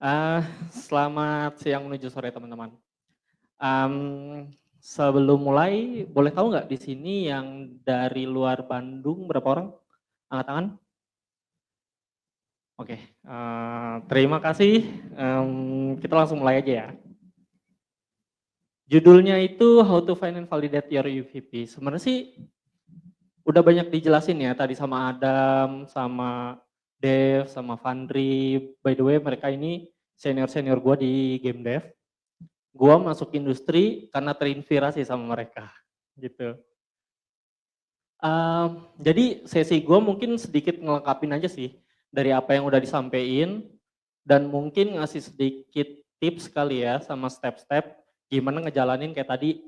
Ah, Selamat siang menuju sore teman-teman. Sebelum mulai, boleh tahu nggak di sini yang dari luar Bandung berapa orang? Angkat tangan. Oke, terima kasih. Kita langsung mulai aja ya. Judulnya itu How to Find and Validate Your UVP. Sebenarnya sih udah banyak dijelasin ya tadi sama Adam, sama Dev, sama Vandri. By the way, mereka ini senior-senior gue di game dev. Gua masuk industri karena terinspirasi sama mereka, gitu. Jadi sesi gua mungkin sedikit ngelengkapin aja sih, dari apa yang udah disampaikan, dan mungkin ngasih sedikit tips kali ya, sama step-step gimana ngejalanin kayak tadi,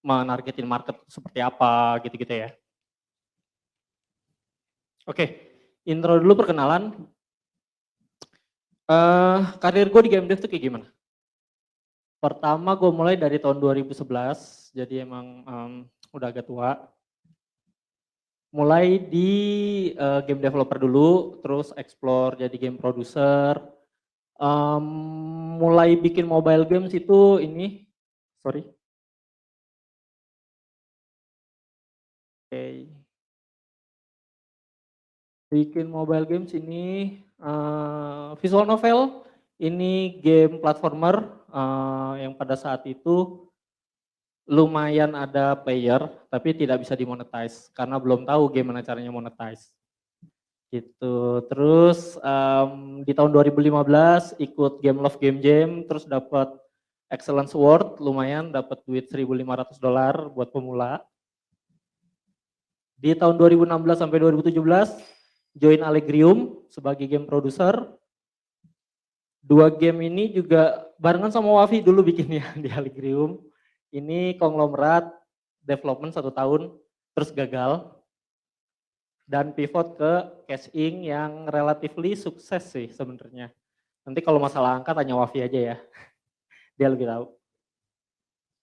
menargetin market seperti apa, gitu-gitu ya. Oke, intro dulu perkenalan. Karir gue di game dev tuh kayak gimana? Pertama gue mulai dari tahun 2011, jadi emang udah agak tua. Mulai di game developer dulu, terus explore jadi game producer, mulai bikin mobile games itu ini, sorry. Oke. Bikin mobile games ini visual novel, ini game platformer yang pada saat itu lumayan ada player, tapi tidak bisa dimonetize karena belum tahu gimana caranya monetize. Gitu. Terus di tahun 2015 ikut Game Love Game Jam, terus dapat Excellence Award, lumayan dapat duit $1.500 buat pemula. Di tahun 2016 sampai 2017 join Allegrium sebagai game producer. Dua game ini juga barengan sama Wafi dulu bikinnya di Allegrium. Ini konglomerat development 1 tahun terus gagal. Dan pivot ke cash-in yang relatively sukses sih sebenarnya. Nanti kalau masalah angka tanya Wafi aja ya, dia lebih tahu.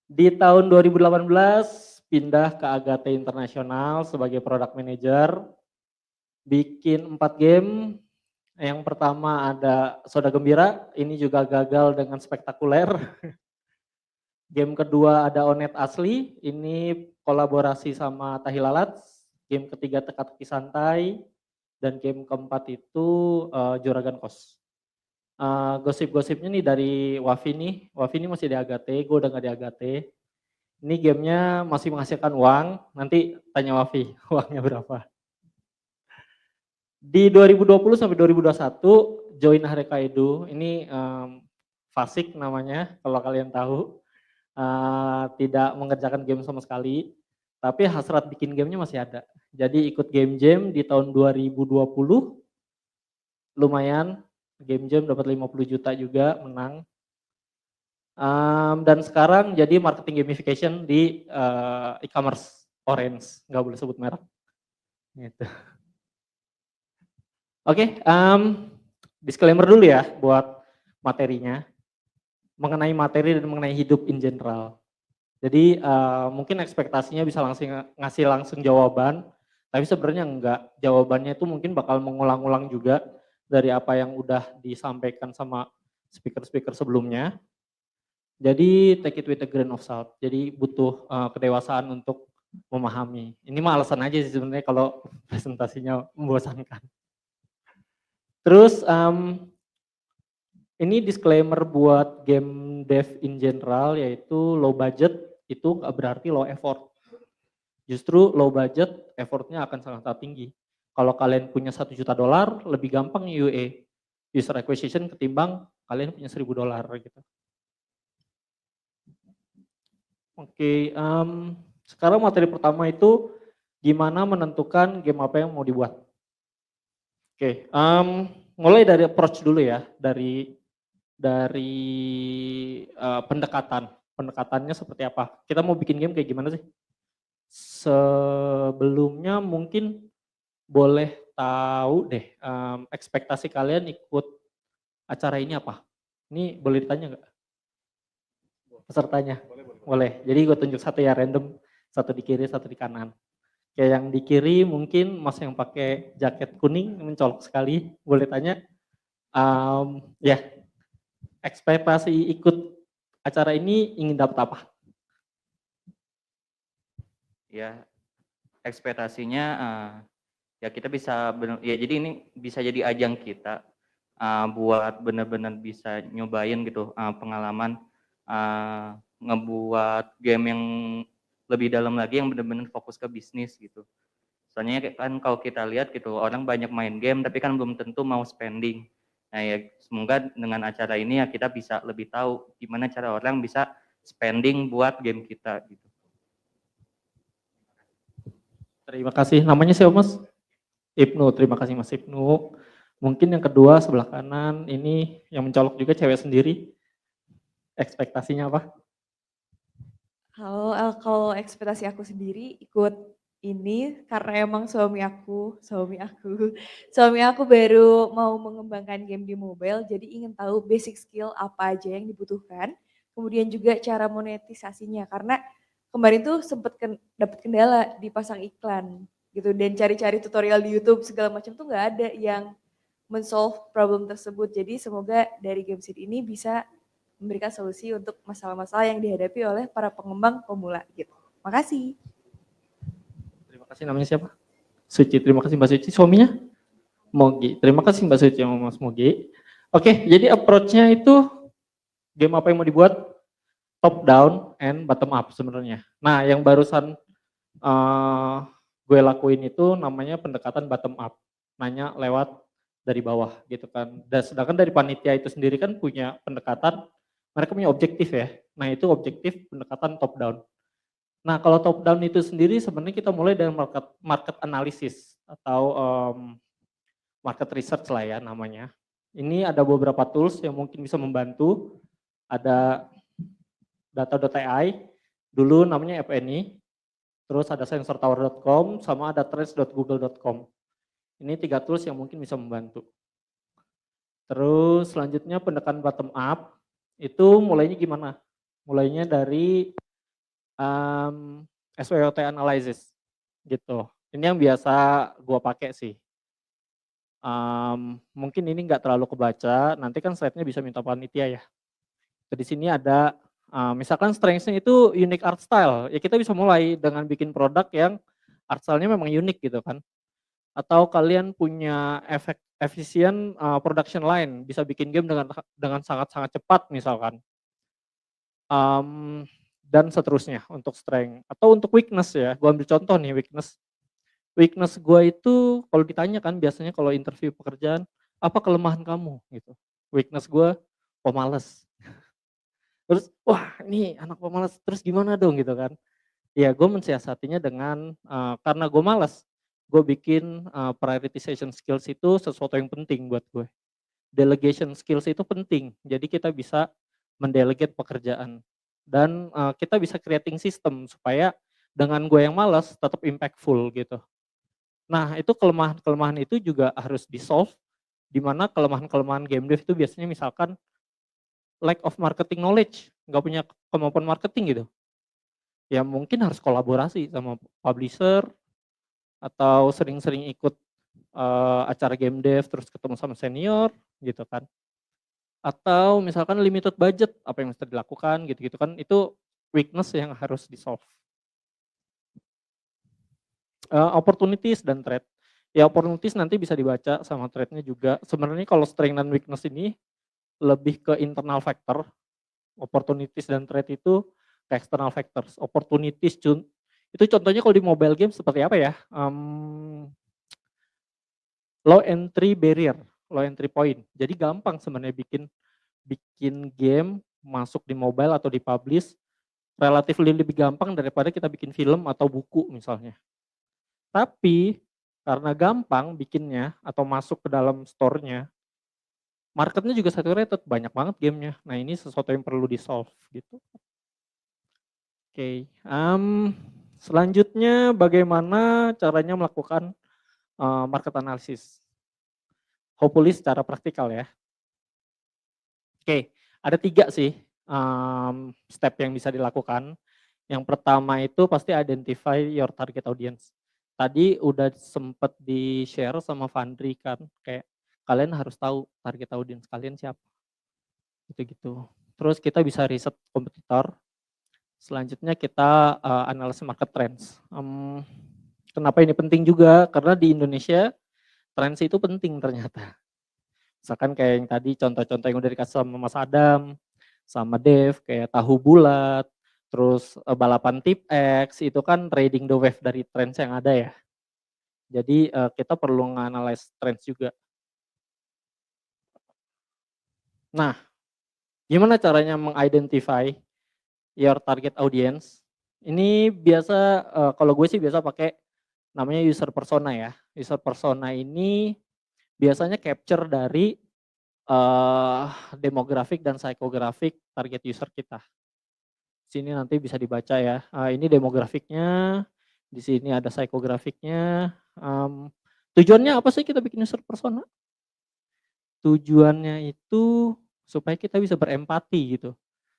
Di tahun 2018 pindah ke Agate International sebagai product manager, bikin 4 game. Yang pertama ada Soda Gembira, ini juga gagal dengan spektakuler. Game kedua ada Onet Asli, ini kolaborasi sama Tahilalat. Game ketiga Teka-teki Santai, dan game keempat itu Juragan Kos. Gosip-gosipnya nih dari Wafi nih masih di Agate, gue udah gak di Agate. Ini gamenya masih menghasilkan uang, nanti tanya Wafi uangnya berapa. Di 2020 sampai 2021 join Harekaido, ini Fasik namanya kalau kalian tahu. Tidak mengerjakan game sama sekali, tapi hasrat bikin gamenya masih ada. Jadi ikut game jam di tahun 2020, lumayan, game jam dapat 50 juta juga, menang. Dan sekarang jadi marketing gamification di e-commerce Orange, nggak boleh sebut merek. Gitu. Oke, disclaimer dulu ya buat materinya, mengenai materi dan mengenai hidup in general. Jadi mungkin ekspektasinya bisa langsung ngasih langsung jawaban, tapi sebenarnya enggak. Jawabannya itu mungkin bakal mengulang-ulang juga dari apa yang udah disampaikan sama speaker-speaker sebelumnya. Jadi take it with a grain of salt. Jadi butuh kedewasaan untuk memahami. Ini mah alasan aja sih sebenarnya kalau presentasinya membosankan. Terus ini disclaimer buat game dev in general, yaitu low budget itu nggak berarti low effort. Justru low budget effortnya akan sangat tinggi. Kalau kalian punya $1 juta, lebih gampang UA, user acquisition, ketimbang kalian punya $1.000 gitu. Oke, sekarang materi pertama itu gimana menentukan game apa yang mau dibuat. Oke, mulai dari approach dulu ya, dari pendekatan. Pendekatannya seperti apa? Kita mau bikin game kayak gimana sih? Sebelumnya mungkin boleh tahu deh ekspektasi kalian ikut acara ini apa? Ini boleh ditanya nggak? Pesertanya? Boleh. Jadi gue tunjuk satu ya random, satu di kiri, satu di kanan. Kayak yang di kiri mungkin mas yang pakai jaket kuning mencolok sekali, boleh tanya. Ya, ekspektasi ikut acara ini ingin dapat apa? Ya, ekspektasinya ya kita bisa ya jadi ini bisa jadi ajang kita buat benar-benar bisa nyobain gitu pengalaman ngebuat game yang lebih dalam lagi yang benar-benar fokus ke bisnis gitu. Soalnya kan kalau kita lihat gitu orang banyak main game tapi kan belum tentu mau spending. Nah ya semoga dengan acara ini ya kita bisa lebih tahu gimana cara orang bisa spending buat game kita gitu. Terima kasih. Namanya siapa Mas? Ibnu. Terima kasih Mas Ibnu. Mungkin yang kedua sebelah kanan ini yang mencolok juga cewek sendiri. Ekspektasinya apa? Kalau ekspektasi aku sendiri ikut ini karena emang suami aku baru mau mengembangkan game di mobile, jadi ingin tahu basic skill apa aja yang dibutuhkan, kemudian juga cara monetisasinya karena kemarin tuh sempet dapet kendala dipasang iklan gitu dan cari-cari tutorial di YouTube segala macam tuh nggak ada yang men-solve problem tersebut. Jadi semoga dari Gamesit ini bisa memberikan solusi untuk masalah-masalah yang dihadapi oleh para pengembang pemula gitu. Makasih. Terima kasih. Namanya siapa? Suci. Terima kasih Mbak Suci. Suaminya? Mogi. Terima kasih Mbak Suci sama Mas Mogi. Oke, jadi approach-nya itu game apa yang mau dibuat? Top down and bottom up sebenarnya. Nah, yang barusan gue lakuin itu namanya pendekatan bottom up. Nanya lewat dari bawah gitu kan. Dan sedangkan dari panitia itu sendiri kan punya pendekatan, mereka punya objektif ya. Nah, itu objektif pendekatan top down. Nah, kalau top down itu sendiri sebenarnya kita mulai dari market analysis atau market research lah ya namanya. Ini ada beberapa tools yang mungkin bisa membantu. Ada data.ai, dulu namanya FNI, terus ada sensortower.com, sama ada trends.google.com. Ini 3 tools yang mungkin bisa membantu. Terus selanjutnya pendekatan bottom up, itu mulainya gimana? Mulainya dari SWOT analysis gitu. Ini yang biasa gua pakai sih. Mungkin ini nggak terlalu kebaca, nanti kan slide-nya bisa minta panitia ya. Di sini ada misalkan strength-nya itu unique art style, ya kita bisa mulai dengan bikin produk yang art style-nya memang unik gitu kan. Atau kalian punya efisien production line, bisa bikin game dengan sangat-sangat cepat misalkan. Dan seterusnya untuk strength. Atau untuk weakness ya, gue ambil contoh nih weakness. Weakness gue itu kalau ditanya kan biasanya kalau interview pekerjaan, apa kelemahan kamu gitu. Weakness gue pemalas. Terus wah ini anak pemalas, terus gimana dong gitu kan. Ya gue mensiasatinya dengan karena gue malas, gue bikin prioritization skills itu sesuatu yang penting buat gue. Delegation skills itu penting, jadi kita bisa mendelegate pekerjaan. Dan kita bisa creating system supaya dengan gue yang malas tetap impactful gitu. Nah itu kelemahan-kelemahan itu juga harus di solve, di mana kelemahan-kelemahan game dev itu biasanya misalkan lack of marketing knowledge, nggak punya kemampuan marketing gitu. Ya mungkin harus kolaborasi sama publisher atau sering-sering ikut acara game dev terus ketemu sama senior gitu kan. Atau misalkan limited budget apa yang bisa dilakukan gitu-gitu kan itu weakness yang harus di solve. Opportunities dan threat. Ya opportunities nanti bisa dibaca sama threatnya juga. Sebenarnya kalau strength dan weakness ini lebih ke internal factor. Opportunities dan threat itu ke external factors. Opportunities itu contohnya kalau di mobile game seperti apa ya? Low entry barrier, low entry point. Jadi gampang sebenarnya bikin game masuk di mobile atau di publish relatif lebih gampang daripada kita bikin film atau buku misalnya. Tapi karena gampang bikinnya atau masuk ke dalam store-nya, marketnya juga saturated, banyak banget gamenya. Nah ini sesuatu yang perlu di solve gitu. Oke, selanjutnya bagaimana caranya melakukan market analysis? Hopefully secara praktikal ya. Oke, ada 3 sih step yang bisa dilakukan. Yang pertama itu pasti identify your target audience. Tadi udah sempet di-share sama Vandri kan, kayak kalian harus tahu target audience kalian siapa. gitu-gitu. Terus kita bisa riset kompetitor. Selanjutnya kita analisis market trends. Kenapa ini penting juga? Karena di Indonesia trends itu penting ternyata. Misalkan kayak yang tadi contoh-contoh yang udah dikasih sama Mas Adam, sama Dev, kayak tahu bulat, terus balapan tip X, itu kan trading the wave dari trends yang ada ya. Jadi kita perlu nganalisis trends juga. Nah, gimana caranya mengidentify your target audience? Ini biasa, kalau gue sih biasa pakai namanya user persona ya. User persona ini biasanya capture dari demografik dan psikografik target user kita. Sini nanti bisa dibaca ya. Ini demografiknya, di sini ada psikografiknya. Tujuannya apa sih kita bikin user persona? Tujuannya itu supaya kita bisa berempati gitu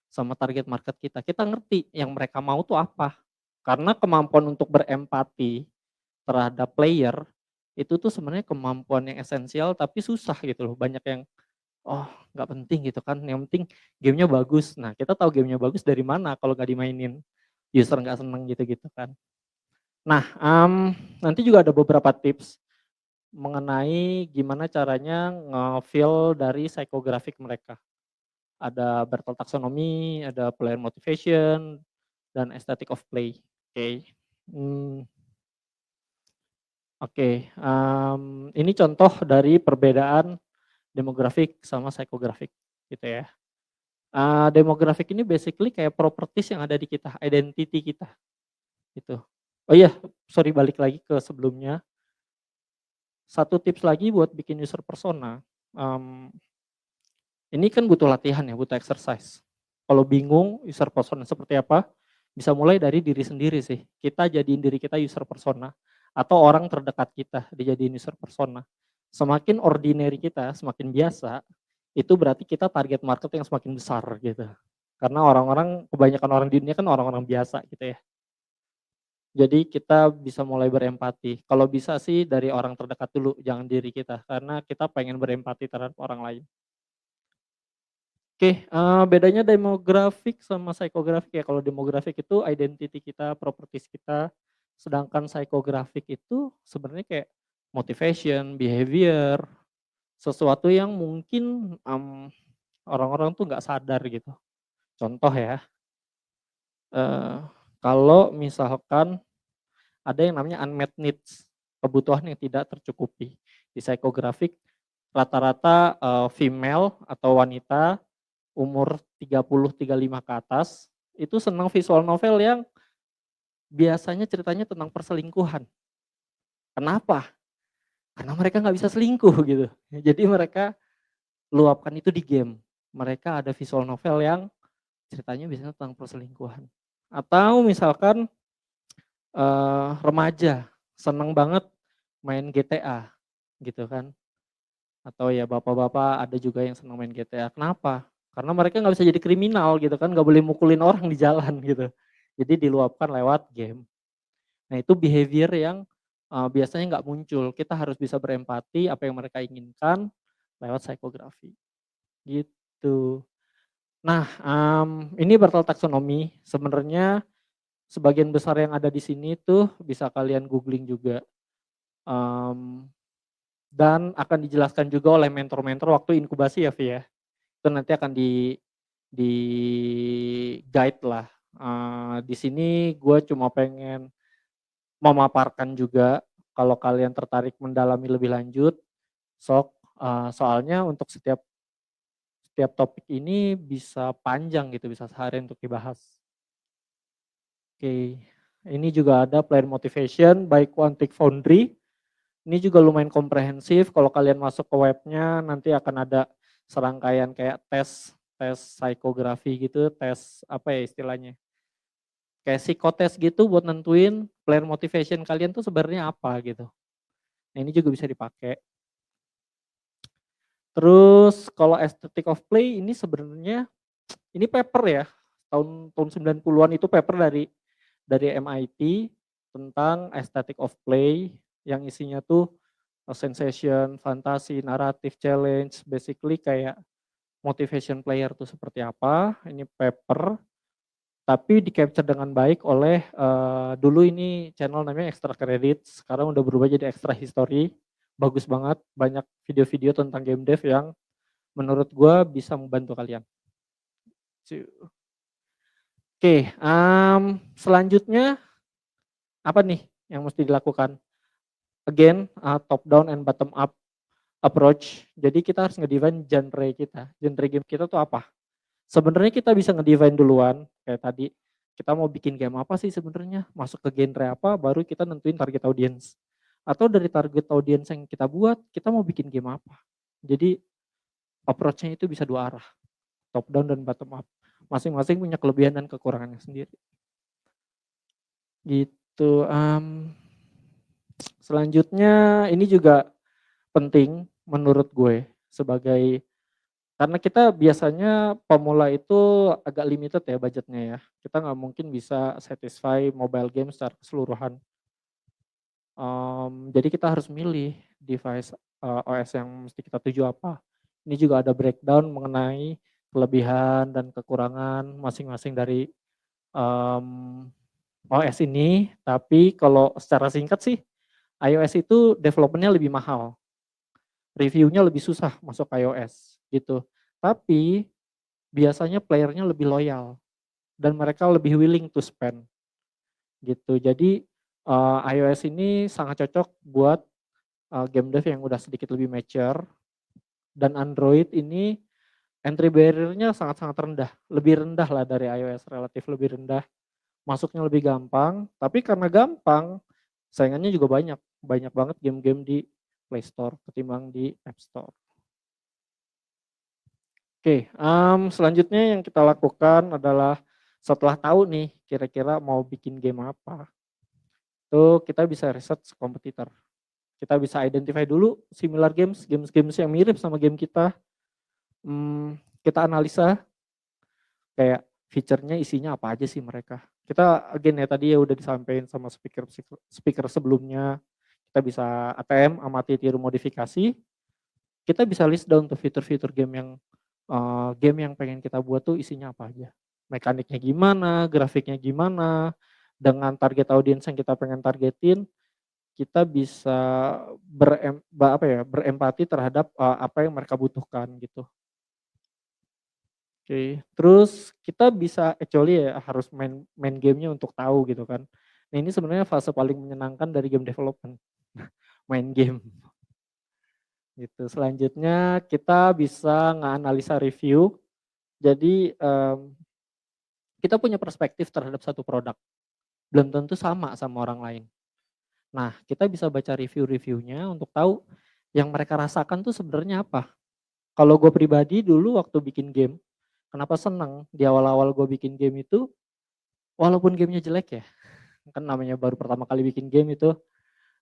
sama target market kita. Kita ngerti yang mereka mau tuh apa. Karena kemampuan untuk berempati terhadap player itu tuh sebenarnya kemampuan yang esensial tapi susah gitu loh. Banyak yang oh nggak penting gitu kan, yang penting gamenya bagus. Nah kita tahu gamenya bagus dari mana kalau nggak dimainin, user nggak seneng gitu-gitu kan. Nah nanti juga ada beberapa tips mengenai gimana caranya nge-feel dari psikografik mereka. Ada Bertolt taxonomy, ada player motivation, dan aesthetic of play. Oke. Oke, ini contoh dari perbedaan demografik sama psikografik gitu ya. Demografik ini basically kayak properties yang ada di kita, identity kita gitu. Oh iya, sorry balik lagi ke sebelumnya. Satu tips lagi buat bikin user persona, ini kan butuh latihan ya, butuh exercise. Kalau bingung user persona seperti apa, bisa mulai dari diri sendiri sih. Kita jadiin diri kita user persona atau orang terdekat kita dijadiin user persona. Semakin ordinary kita, semakin biasa, itu berarti kita target market yang semakin besar gitu. Karena orang-orang, kebanyakan orang di dunia kan orang-orang biasa gitu ya. Jadi kita bisa mulai berempati. Kalau bisa sih dari orang terdekat dulu, jangan diri kita. Karena kita pengen berempati terhadap orang lain. Oke, bedanya demografik sama psikografik ya. Kalau demografik itu identity kita, properties kita, sedangkan psikografik itu sebenarnya kayak motivation, behavior, sesuatu yang mungkin orang-orang tuh nggak sadar gitu. Contoh ya, kalau misalkan ada yang namanya unmet needs, kebutuhan yang tidak tercukupi. Di psikografik rata-rata female atau wanita umur 30-35 ke atas, itu senang visual novel yang biasanya ceritanya tentang perselingkuhan. Kenapa? Karena mereka nggak bisa selingkuh gitu. Jadi mereka luapkan itu di game. Mereka ada visual novel yang ceritanya biasanya tentang perselingkuhan. Atau misalkan remaja senang banget main GTA gitu kan. Atau ya bapak-bapak ada juga yang senang main GTA. Kenapa? Karena mereka nggak bisa jadi kriminal gitu kan, nggak boleh mukulin orang di jalan gitu. Jadi diluapkan lewat game. Nah itu behavior yang biasanya nggak muncul. Kita harus bisa berempati apa yang mereka inginkan lewat psikografi. Gitu. Nah ini Bertolt taxonomy. Sebenarnya sebagian besar yang ada di sini tuh bisa kalian googling juga. Dan akan dijelaskan juga oleh mentor-mentor waktu inkubasi ya Vi ya. Itu nanti akan di guide lah. Di sini gue cuma pengen memaparkan juga kalau kalian tertarik mendalami lebih lanjut, soalnya untuk setiap topik ini bisa panjang gitu, bisa sehari untuk dibahas. Oke, ini juga ada player motivation by Quantic Foundry. Ini juga lumayan komprehensif. Kalau kalian masuk ke webnya nanti akan ada serangkaian kayak tes psikografi gitu, tes apa ya istilahnya, kayak psikotes gitu buat nentuin player motivation kalian tuh sebenarnya apa gitu. Nah ini juga bisa dipakai. Terus kalau aesthetic of play ini sebenarnya ini paper ya, tahun 90-an itu paper dari MIT tentang aesthetic of play yang isinya tuh sensation, fantasi, naratif, challenge, basically kayak motivation player tuh seperti apa, ini paper, tapi di-capture dengan baik oleh, dulu ini channel namanya Extra Credits, sekarang udah berubah jadi Extra History, bagus banget, banyak video-video tentang game dev yang menurut gua bisa membantu kalian. Oke, selanjutnya apa nih yang mesti dilakukan? Again, top down and bottom up approach. Jadi kita harus nge-define genre kita. Genre game kita tuh apa? Sebenarnya kita bisa nge-define duluan kayak tadi. Kita mau bikin game apa sih sebenarnya? Masuk ke genre apa baru kita nentuin target audience. Atau dari target audience yang kita buat, kita mau bikin game apa. Jadi approach-nya itu bisa dua arah. Top down dan bottom up. Masing-masing punya kelebihan dan kekurangannya sendiri. Gitu. Selanjutnya ini juga penting menurut gue sebagai karena kita biasanya pemula itu agak limited ya budgetnya ya. Kita nggak mungkin bisa satisfy mobile game secara keseluruhan. Jadi kita harus milih device OS yang mesti kita tuju apa. Ini juga ada breakdown mengenai kelebihan dan kekurangan masing-masing dari OS ini. Tapi kalau secara singkat sih iOS itu developmentnya lebih mahal. Reviewnya lebih susah masuk iOS gitu. Tapi biasanya playernya lebih loyal dan mereka lebih willing to spend gitu. Jadi iOS ini sangat cocok buat game dev yang udah sedikit lebih mature dan Android ini entry barrier-nya sangat-sangat rendah, lebih rendah lah dari iOS, relatif lebih rendah. Masuknya lebih gampang, tapi karena gampang saingannya juga banyak, banyak banget game-game di Play Store ketimbang di App Store. Oke, selanjutnya yang kita lakukan adalah setelah tahu nih kira-kira mau bikin game apa, itu kita bisa research kompetitor. Kita bisa identify dulu similar games, games yang mirip sama game kita. Kita analisa kayak fiturnya isinya apa aja sih mereka. Kita again ya tadi ya udah disampaikan sama speaker sebelumnya. Kita bisa ATM, amati, tiru, modifikasi. Kita bisa list down tuh fitur-fitur game yang pengen kita buat tuh isinya apa aja. Mekaniknya gimana, grafiknya gimana, dengan target audiens yang kita pengen targetin, kita bisa berempati terhadap apa yang mereka butuhkan gitu. Oke, terus kita bisa actually ya harus main gamenya untuk tahu gitu kan. Nah ini sebenarnya fase paling menyenangkan dari game development, main game. Gitu. Selanjutnya kita bisa nganalisa review. Jadi kita punya perspektif terhadap satu produk. Belum tentu sama orang lain. Nah kita bisa baca review-reviewnya untuk tahu yang mereka rasakan tuh sebenarnya apa. Kalau gue pribadi dulu waktu bikin game, kenapa seneng di awal-awal gue bikin game itu, walaupun gamenya jelek ya, kan namanya baru pertama kali bikin game itu,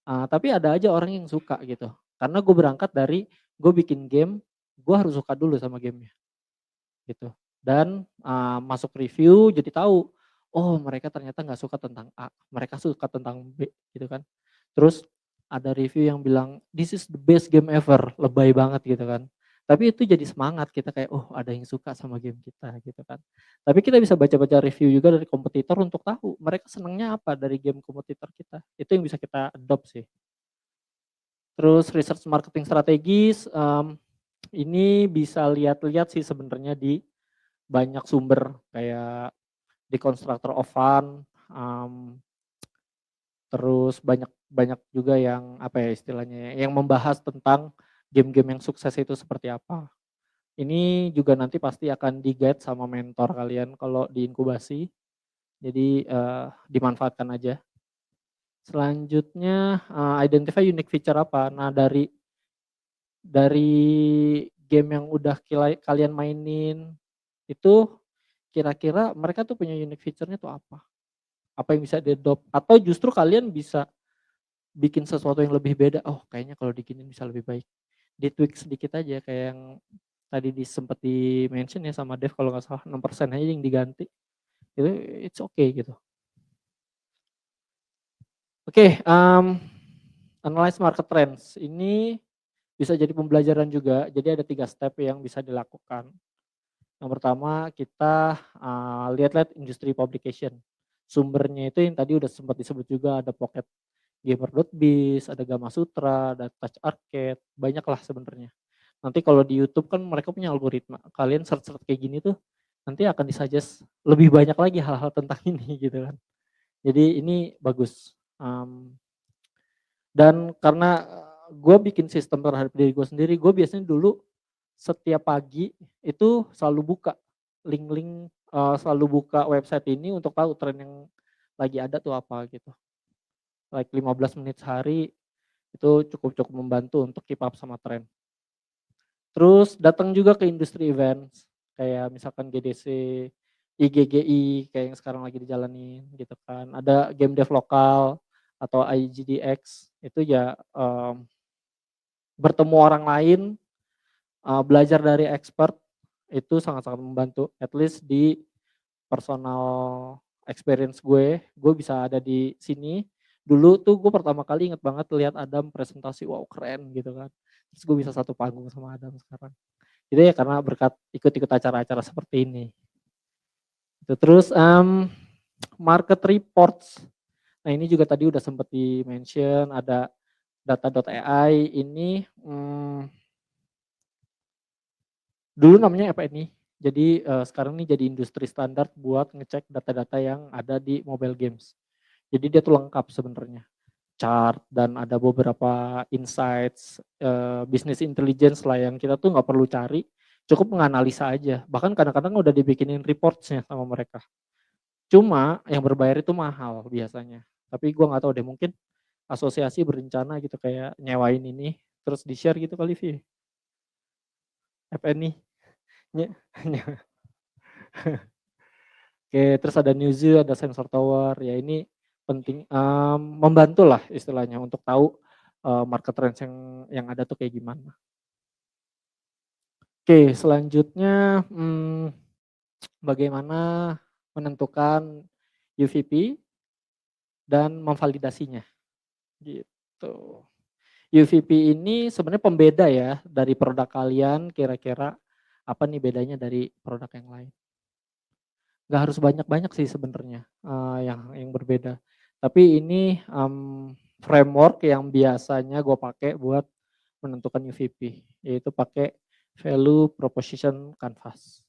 tapi ada aja orang yang suka gitu. Karena gue berangkat dari gue bikin game, gue harus suka dulu sama gamenya gitu. Dan masuk review jadi tahu, oh mereka ternyata nggak suka tentang A, mereka suka tentang B gitu kan. Terus ada review yang bilang this is the best game ever, lebay banget gitu kan. Tapi itu jadi semangat kita kayak oh ada yang suka sama game kita gitu kan. Tapi kita bisa baca-baca review juga dari kompetitor untuk tahu mereka senangnya apa dari game kompetitor kita. Itu yang bisa kita adopt sih. Terus research marketing strategis, ini bisa lihat-lihat sih sebenarnya di banyak sumber kayak di Constructor of Fun, terus banyak juga yang apa ya istilahnya yang membahas tentang game-game yang sukses itu seperti apa. Ini juga nanti pasti akan di-guide sama mentor kalian kalau di inkubasi. Jadi dimanfaatkan aja. Selanjutnya identify unique feature apa. Nah dari game yang udah kalian mainin itu kira-kira mereka tuh punya unique feature-nya tuh apa? Apa yang bisa di-adopt? Atau justru kalian bisa bikin sesuatu yang lebih beda, oh kayaknya kalau diginin bisa lebih baik. Di-tweak sedikit aja kayak yang tadi sempat di-mention ya sama Dev kalau nggak salah 6% aja yang diganti. Itu it's okay gitu. Oke, analyze market trends. Ini bisa jadi pembelajaran juga. Jadi ada 3 step yang bisa dilakukan. Yang pertama kita lihat-lihat industri publication. Sumbernya itu yang tadi udah sempat disebut juga, ada pocketgamer.biz, ada Gamasutra, ada Touch Arcade, banyak lah sebenarnya. Nanti kalau di YouTube kan mereka punya algoritma. Kalian search-search kayak gini tuh nanti akan disuggest lebih banyak lagi hal-hal tentang ini gitu kan. Jadi ini bagus. Dan karena gue bikin sistem terhadap diri gue sendiri, gue biasanya dulu setiap pagi itu selalu buka link-link, selalu buka website ini untuk tahu tren yang lagi ada tuh apa gitu. Like 15 menit sehari itu cukup membantu untuk keep up sama tren. Terus datang juga ke industri events kayak misalkan GDC, IGGI kayak yang sekarang lagi dijalanin gitu kan. Ada game dev lokal atau IGDX itu ya bertemu orang lain, belajar dari expert itu sangat-sangat membantu. At least di personal experience gue bisa ada di sini. Dulu tuh gue pertama kali inget banget lihat Adam presentasi, wow keren gitu kan. Terus gue bisa satu panggung sama Adam sekarang. Itu ya karena berkat ikut-ikut acara-acara seperti ini. Terus market reports. Nah ini juga tadi udah sempat di-mention, ada data.ai ini dulu namanya FNI. Jadi sekarang ini jadi industri standar buat ngecek data-data yang ada di mobile games. Jadi dia tuh lengkap sebenarnya. Chart dan ada beberapa insights, business intelligence lah yang kita tuh nggak perlu cari, cukup menganalisa aja. Bahkan kadang-kadang udah dibikinin reportsnya sama mereka. Cuma yang berbayar itu mahal biasanya. Tapi gue nggak tahu deh, mungkin asosiasi berencana gitu kayak nyewain ini terus di share gitu kali Vi. FNI. Oke, terus ada New Zoo, ada sensor tower. Ya ini penting, membantu lah istilahnya untuk tahu market trends yang ada tuh kayak gimana. Oke, selanjutnya bagaimana menentukan UVP dan memvalidasinya gitu. UVP ini sebenarnya pembeda ya dari produk kalian, kira-kira apa nih bedanya dari produk yang lain. Nggak harus banyak-banyak sih sebenarnya yang berbeda. Tapi ini framework yang biasanya gue pakai buat menentukan UVP, yaitu pakai value proposition canvas.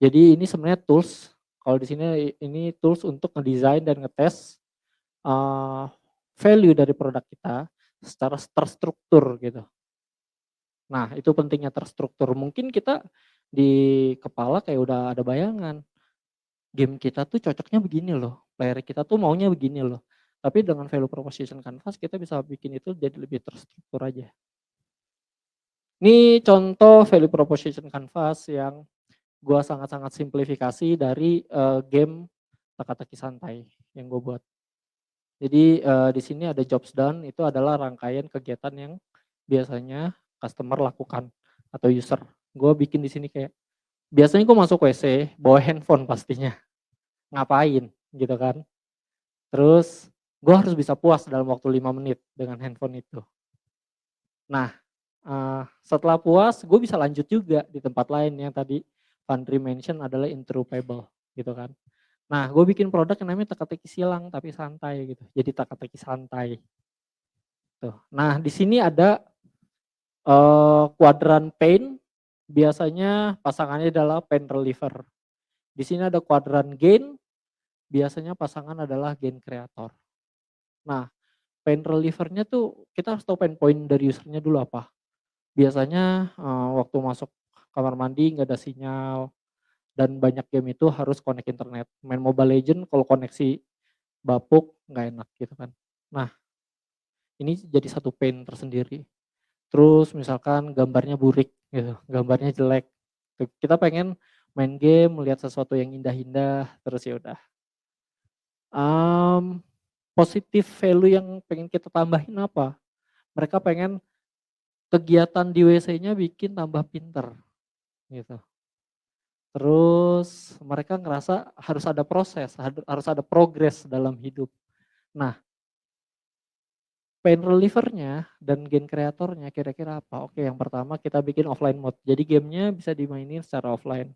Jadi ini sebenarnya tools. Kalau di sini ini tools untuk ngedesain dan ngetes value dari produk kita secara terstruktur gitu. Nah itu pentingnya terstruktur. Mungkin kita di kepala kayak udah ada bayangan. Game kita tuh cocoknya begini loh, player kita tuh maunya begini loh. Tapi dengan value proposition canvas kita bisa bikin itu jadi lebih terstruktur aja. Ini contoh value proposition canvas yang gua sangat-sangat simplifikasi dari game teka-teki santai yang gue buat. Jadi di sini ada jobs done, itu adalah rangkaian kegiatan yang biasanya customer lakukan atau user. Gue bikin di sini kayak biasanya gue masuk WC bawa handphone pastinya. Ngapain gitu kan. Terus gue harus bisa puas dalam waktu 5 menit dengan handphone itu. Nah setelah puas gue bisa lanjut juga di tempat lain yang tadi Vandri mention adalah interruptible gitu kan. Nah gue bikin produk yang namanya teka-teki silang tapi santai gitu. Jadi teka-teki santai. Tuh. Nah di sini ada kuadran pain, biasanya pasangannya adalah pain reliever. Di sini ada kuadran gain, biasanya pasangan adalah gain creator. Nah, pain relievernya tuh kita harus tahu pain point dari usernya dulu apa. Biasanya waktu masuk kamar mandi nggak ada sinyal dan banyak game itu harus connect internet. Main Mobile Legend kalau koneksi bapuk nggak enak gitu kan. Nah, ini jadi satu pain tersendiri. Terus misalkan gambarnya burik gitu, gambarnya jelek. Kita pengen main game, melihat sesuatu yang indah-indah, terus ya udah. Positif value yang pengen kita tambahin apa? Mereka pengen kegiatan di WC-nya bikin tambah pinter gitu. Terus mereka ngerasa harus ada proses, harus ada progres dalam hidup. Nah, pain reliever-nya dan game kreatornya kira-kira apa? Oke, yang pertama kita bikin offline mode. Jadi gamenya bisa dimainin secara offline.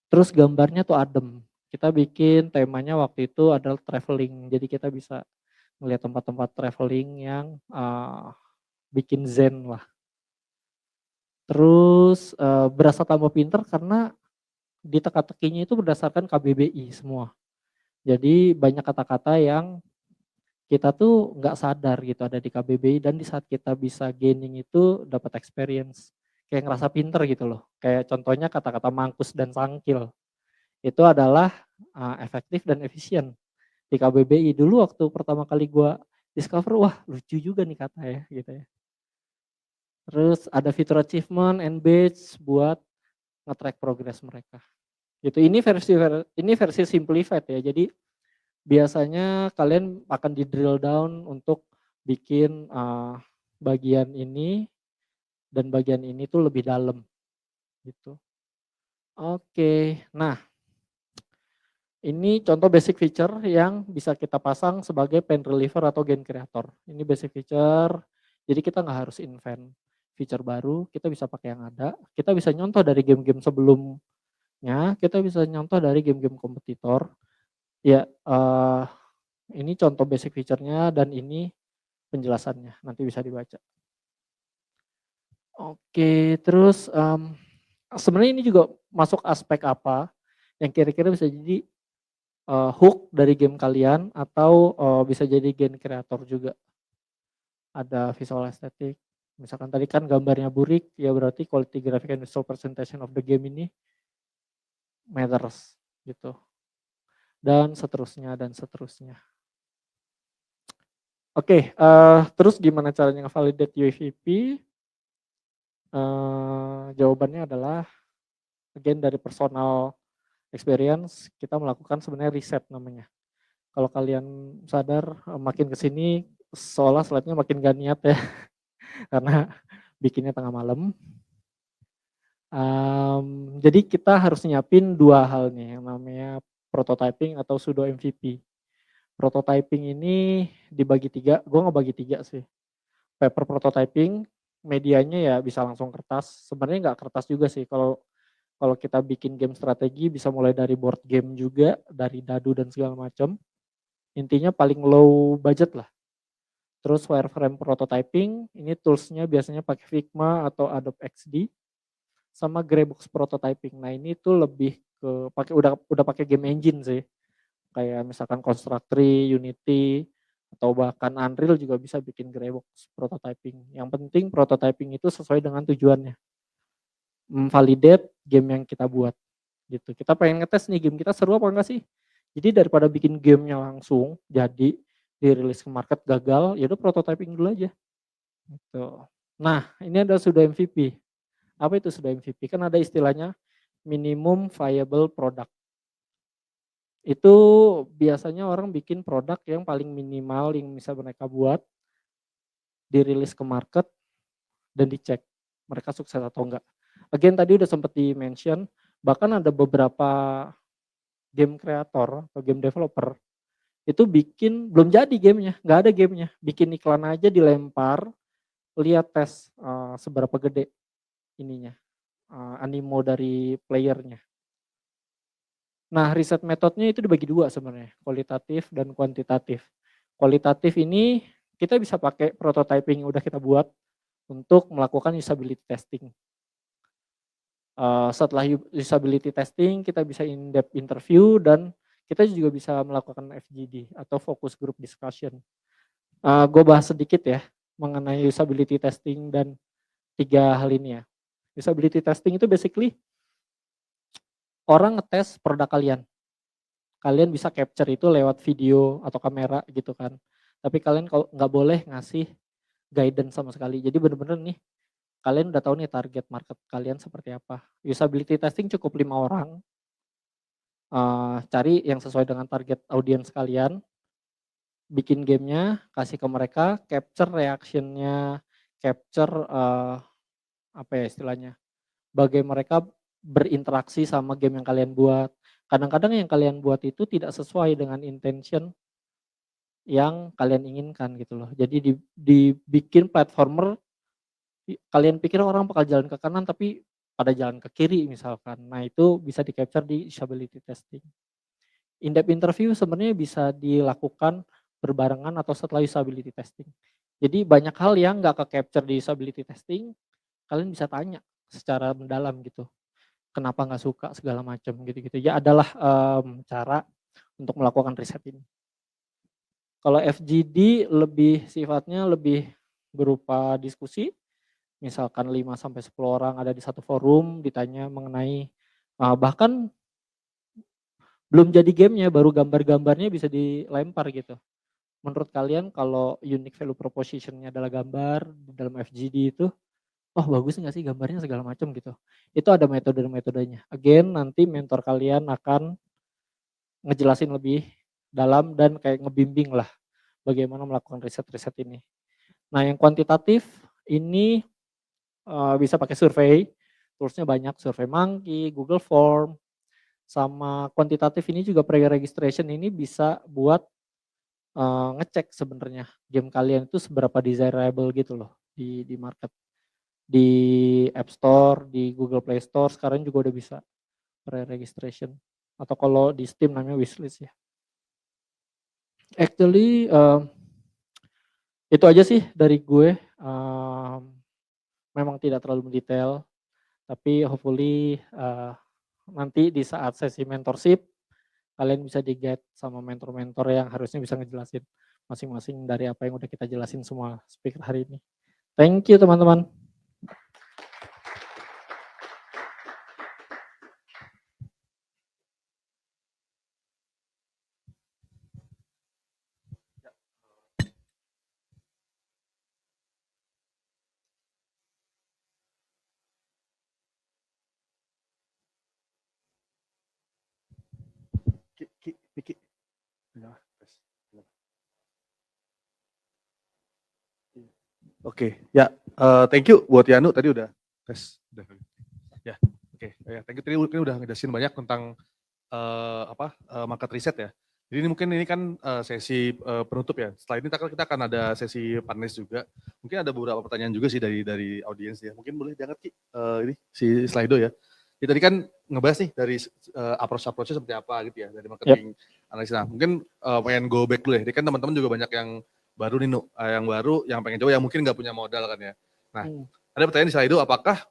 Terus gambarnya tuh adem. Kita bikin temanya waktu itu adalah traveling. Jadi kita bisa melihat tempat-tempat traveling yang bikin zen lah. Terus berasa tambah pinter karena di teka-tekinya itu berdasarkan KBBI semua. Jadi banyak kata-kata yang kita tuh nggak sadar gitu ada di KBBI, dan di saat kita bisa gaining itu dapat experience. Kayak ngerasa pinter gitu loh. Kayak contohnya kata-kata mangkus dan sangkil. Itu adalah efektif dan efisien di KBBI. Dulu waktu pertama kali gua discover, wah lucu juga nih kata ya gitu ya. Terus ada fitur achievement and badge buat nge-track progress mereka. Gitu. Ini versi simplified ya. Jadi biasanya kalian akan di drill down untuk bikin bagian ini dan bagian ini tuh lebih dalam gitu. Oke, nah ini contoh basic feature yang bisa kita pasang sebagai pain reliever atau gain creator. Ini basic feature, jadi kita nggak harus invent feature baru, kita bisa pakai yang ada. Kita bisa nyontoh dari game-game sebelumnya, kita bisa nyontoh dari game-game kompetitor. Ya, ini contoh basic feature-nya dan ini penjelasannya, nanti bisa dibaca. Oke, terus sebenarnya ini juga masuk aspek apa yang kira-kira bisa jadi hook dari game kalian atau bisa jadi game kreator juga. Ada visual aesthetic, misalkan tadi kan gambarnya burik, ya berarti quality graphic and visual presentation of the game ini matters gitu. Dan seterusnya dan seterusnya. Oke, terus gimana caranya nge-validate UVP? Jawabannya adalah again dari personal experience, kita melakukan sebenarnya riset namanya. Kalau kalian sadar makin kesini seolah slide-nya makin gak niat ya karena bikinnya tengah malam. Jadi kita harus nyiapin dua hal nih yang namanya prototyping atau pseudo MVP. Prototyping ini dibagi tiga, gue ngebagi tiga sih. Paper prototyping, medianya ya bisa langsung kertas. Sebenarnya nggak kertas juga sih. Kalau kita bikin game strategi bisa mulai dari board game juga, dari dadu dan segala macam. Intinya paling low budget lah. Terus wireframe prototyping, ini toolsnya biasanya pakai Figma atau Adobe XD, sama Greybox prototyping. Nah ini tuh lebih ke udah pakai game engine sih, kayak misalkan Constructory, Unity, atau bahkan Unreal juga bisa bikin Greybox prototyping. Yang penting prototyping itu sesuai dengan tujuannya, validate game yang kita buat gitu. Kita pengen ngetes nih game kita seru apa enggak sih. Jadi daripada bikin gamenya langsung jadi dirilis ke market gagal, ya udah prototyping dulu aja. Gitu. Nah, ini ada sudah MVP. Apa itu sudah MVP? Kan ada istilahnya minimum viable product. Itu biasanya orang bikin produk yang paling minimal yang bisa mereka buat, dirilis ke market, dan dicek mereka sukses atau enggak. Again tadi udah sempat di-mention, bahkan ada beberapa game kreator atau game developer itu bikin belum jadi gamenya, nggak ada gamenya, bikin iklan aja dilempar, lihat tes seberapa gede ininya animo dari playernya. Nah riset metodenya itu dibagi dua sebenarnya, kualitatif dan kuantitatif. Kualitatif ini kita bisa pakai prototyping yang udah kita buat untuk melakukan usability testing. Setelah usability testing kita bisa in-depth interview dan kita juga bisa melakukan FGD atau focus group discussion. Gue bahas sedikit ya mengenai usability testing dan tiga hal ini ya. Usability testing itu basically orang ngetes produk kalian. Kalian bisa capture itu lewat video atau kamera gitu kan. Tapi kalian kalau nggak boleh ngasih guidance sama sekali. Jadi bener-bener nih kalian udah tahu nih target market kalian seperti apa. Usability testing cukup 5 orang. Cari yang sesuai dengan target audiens kalian, bikin gamenya, kasih ke mereka, capture reactionnya, capture apa ya istilahnya, bagaimana mereka berinteraksi sama game yang kalian buat. Kadang-kadang yang kalian buat itu tidak sesuai dengan intention yang kalian inginkan gitu loh. Jadi dibikin platformer, kalian pikir orang bakal jalan ke kanan tapi pada jalan ke kiri misalkan. Nah itu bisa di-capture di usability testing. In-depth interview sebenarnya bisa dilakukan berbarengan atau setelah usability testing. Jadi banyak hal yang nggak ke-capture di usability testing, kalian bisa tanya secara mendalam gitu. Kenapa nggak suka segala macam gitu-gitu. Ya adalah cara untuk melakukan riset ini. Kalau FGD lebih sifatnya lebih berupa diskusi, misalkan 5 sampai 10 orang ada di satu forum ditanya mengenai bahkan belum jadi gamenya, baru gambar-gambarnya bisa dilempar gitu. Menurut kalian kalau unique value proposition-nya adalah gambar dalam FGD itu, oh bagus nggak sih gambarnya segala macam gitu. Itu ada metode-metodenya. Again nanti mentor kalian akan ngejelasin lebih dalam dan kayak ngebimbing lah bagaimana melakukan riset-riset ini. Nah yang kuantitatif ini bisa pakai survei, toolsnya banyak, Survey Monkey, Google Form, sama kuantitatif ini juga pre-registration ini bisa buat ngecek sebenarnya game kalian itu seberapa desirable gitu loh di market. Di App Store, di Google Play Store sekarang juga udah bisa pre-registration. Atau kalau di Steam namanya wishlist ya. Actually itu aja sih dari gue. Memang tidak terlalu mendetail, tapi hopefully nanti di saat sesi mentorship kalian bisa di-guide sama mentor-mentor yang harusnya bisa ngejelasin masing-masing dari apa yang udah kita jelasin semua speaker hari ini. Thank you teman-teman. Oke, ya, thank you buat Yanu tadi udah tes, ya, oke, ya, thank you tadi mungkin udah ngejelasin banyak tentang market riset ya. Jadi ini mungkin ini kan sesi penutup ya. Setelah ini kita akan ada sesi panelis juga. Mungkin ada beberapa pertanyaan juga sih dari audiens ya. Mungkin boleh diangkat Ki, ini si Slido ya. Jadi tadi kan ngebahas nih dari approach-nya seperti apa gitu ya dari marketing analisa. Nah, mungkin pengen go back dulu ya. Jadi kan teman-teman juga banyak yang baru nih, yang baru, yang pengen coba, yang mungkin nggak punya modal kan ya. Nah, ada pertanyaan di Slido, apakah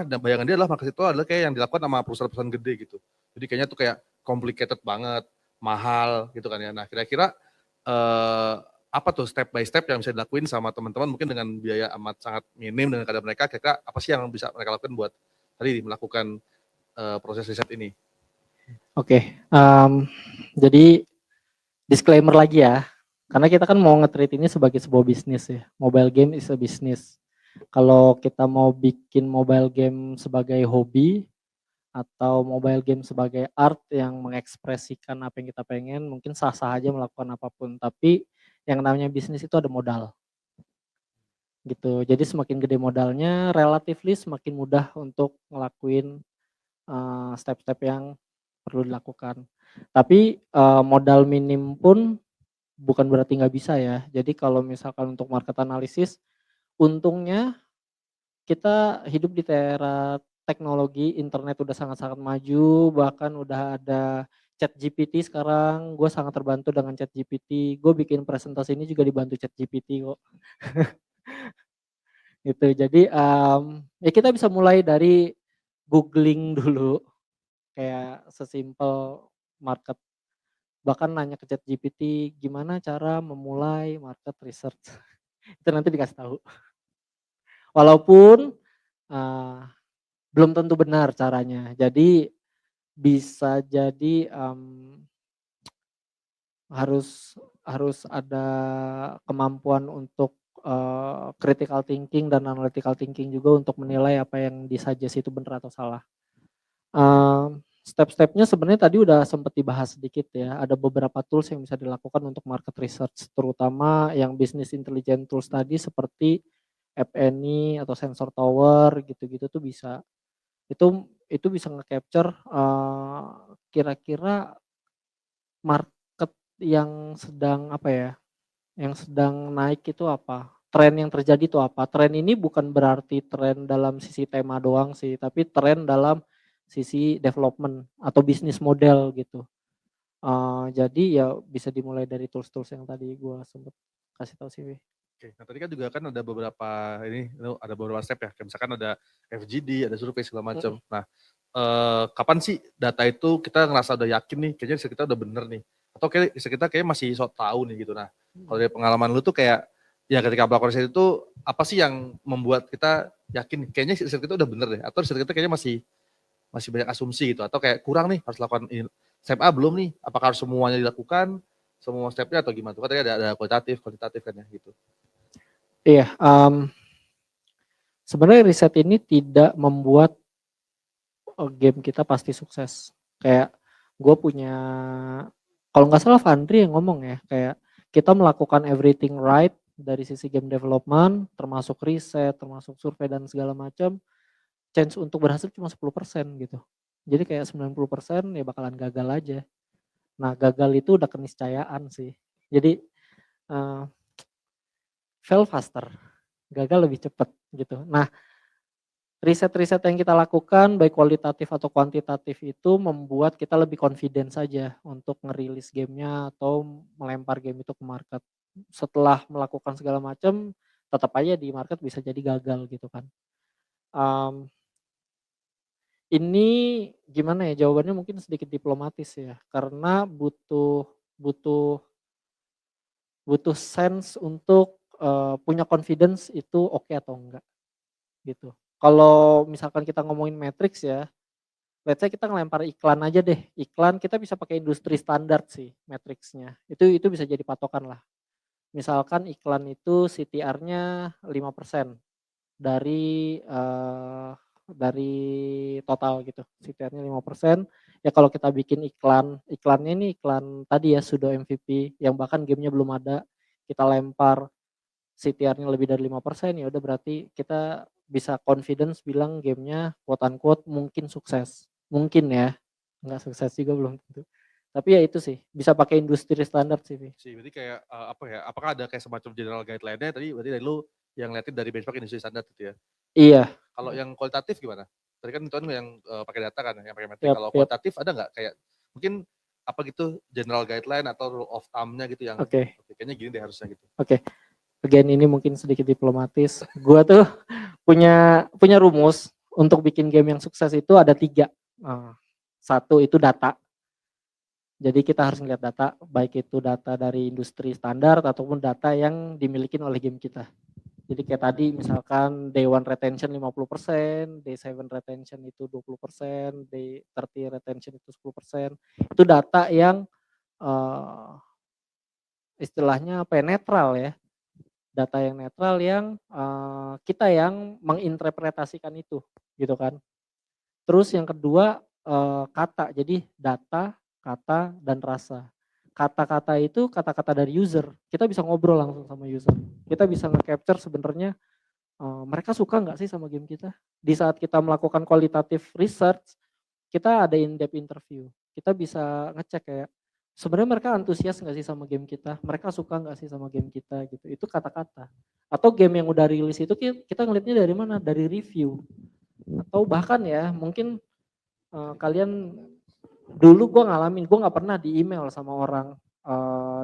bayangan dia adalah market itu adalah kayak yang dilakukan sama perusahaan-perusahaan gede gitu. Jadi kayaknya tuh kayak complicated banget, mahal gitu kan ya. Nah, kira-kira apa tuh step by step yang bisa dilakuin sama teman-teman mungkin dengan biaya amat sangat minim dengan kadar mereka, kira-kira apa sih yang bisa mereka lakukan buat tadi melakukan proses riset ini? Oke, jadi disclaimer lagi ya, karena kita kan mau nge-treat ini sebagai sebuah bisnis ya, mobile game is a business. Kalau kita mau bikin mobile game sebagai hobi, atau mobile game sebagai art yang mengekspresikan apa yang kita pengen, mungkin sah-sah aja melakukan apapun, tapi yang namanya bisnis itu ada modal. Gitu, jadi semakin gede modalnya, relatively semakin mudah untuk ngelakuin step-step yang perlu dilakukan. Tapi modal minim pun bukan berarti nggak bisa ya. Jadi kalau misalkan untuk market analysis, untungnya kita hidup di era teknologi, internet udah sangat-sangat maju, bahkan udah ada ChatGPT sekarang, gue sangat terbantu dengan ChatGPT. Gue bikin presentasi ini juga dibantu ChatGPT kok. Gitu, jadi ya kita bisa mulai dari googling dulu, kayak sesimpel market. Bahkan nanya ke ChatGPT, gimana cara memulai market research. Itu nanti dikasih tahu. Walaupun belum tentu benar caranya. Jadi bisa jadi harus ada kemampuan untuk critical thinking dan analytical thinking juga untuk menilai apa yang disuggest itu benar atau salah. Step-stepnya sebenarnya tadi udah sempat dibahas sedikit ya. Ada beberapa tools yang bisa dilakukan untuk market research, terutama yang business intelligence tools tadi seperti App Annie atau Sensor Tower gitu-gitu tuh bisa. Itu bisa nge-capture kira-kira market yang sedang apa ya, yang sedang naik itu apa, tren yang terjadi itu apa. Tren ini bukan berarti tren dalam sisi tema doang sih, tapi tren dalam sisi development atau bisnis model gitu. Jadi ya bisa dimulai dari tools-tools yang tadi gua sempet kasih tahu sih. Oke, nah tadi kan juga kan ada beberapa ada beberapa step ya, kayak misalkan ada FGD, ada survei segala macam. Nah, kapan sih data itu kita ngerasa udah yakin nih, kayaknya riset kita udah bener nih, atau kayak riset kita kayak masih sok tahu nih gitu. Nah, kalau dari pengalaman lu tuh kayak ya ketika melakukan riset itu apa sih yang membuat kita yakin kayaknya riset kita udah bener deh, atau riset kita kayaknya masih masih banyak asumsi gitu, atau kayak kurang nih harus lakukan step A belum nih, apakah harus semuanya dilakukan, semua stepnya atau gimana tuh? Kan tadi ada kualitatif, kuantitatif kan ya gitu. Iya, sebenarnya riset ini tidak membuat game kita pasti sukses. Kayak gue punya, kalau nggak salah Fandri yang ngomong ya, kayak kita melakukan everything right dari sisi game development, termasuk riset, termasuk survei dan segala macam, chance untuk berhasil cuma 10% gitu. Jadi kayak 90% ya bakalan gagal aja. Nah gagal itu udah keniscayaan sih. Jadi fail faster, gagal lebih cepat gitu. Nah riset-riset yang kita lakukan baik kualitatif atau kuantitatif itu membuat kita lebih confident saja untuk ngerilis gamenya atau melempar game itu ke market. Setelah melakukan segala macam, tetap aja di market bisa jadi gagal gitu kan. Ini gimana ya jawabannya mungkin sedikit diplomatis ya, karena butuh butuh butuh sense untuk punya confidence itu oke atau enggak gitu. Kalau misalkan kita ngomongin matrix ya, let's say kita ngelempar iklan aja deh, iklan kita bisa pakai industri standar sih matrixnya. Itu bisa jadi patokan lah. Misalkan iklan itu CTR-nya 5% dari dari total gitu. CTR-nya 5%. Ya kalau kita bikin iklannya ini iklan tadi ya pseudo MVP yang bahkan gamenya belum ada, kita lempar CTR-nya lebih dari 5%, ya udah berarti kita bisa confidence bilang gamenya quote unquote mungkin sukses. Mungkin ya, nggak sukses juga belum tentu. Tapi ya itu sih, bisa pakai industri standar sih. Berarti kayak apa ya, apakah ada kayak semacam general guideline-nya tadi berarti dari lu yang liatin dari benchmark industri standar gitu ya? Iya. Kalau yang kualitatif gimana? Tadi kan itu kan yang pakai data kan, yang pakai metrik. Yap, Kalau yap. kualitatif ada nggak kayak mungkin apa gitu general guideline atau rule of thumb-nya gitu yang Oke. kayaknya gini deh harusnya gitu. Oke. Again ini mungkin sedikit diplomatis. Gua tuh punya rumus untuk bikin game yang sukses itu ada 3. Satu itu data. Jadi kita harus melihat data, baik itu data dari industri standar ataupun data yang dimiliki oleh game kita. Jadi kayak tadi misalkan day 1 retention 50%, day 7 retention itu 20%, day 30 retention itu 10%. Itu data yang istilahnya apa ya, netral ya. Data yang netral yang kita yang menginterpretasikan itu gitu kan. Terus yang kedua kata, jadi data, kata, dan rasa. Kata-kata itu kata-kata dari user, kita bisa ngobrol langsung sama user. Kita bisa nge-capture sebenarnya mereka suka nggak sih sama game kita. Di saat kita melakukan qualitative research, kita ada in-depth interview. Kita bisa ngecek kayak, sebenarnya mereka antusias nggak sih sama game kita, mereka suka nggak sih sama game kita gitu. Itu kata-kata. Atau game yang udah rilis itu kita ngelihatnya dari mana? Dari review. Atau bahkan ya mungkin kalian dulu gue ngalamin, gue nggak pernah di email sama orang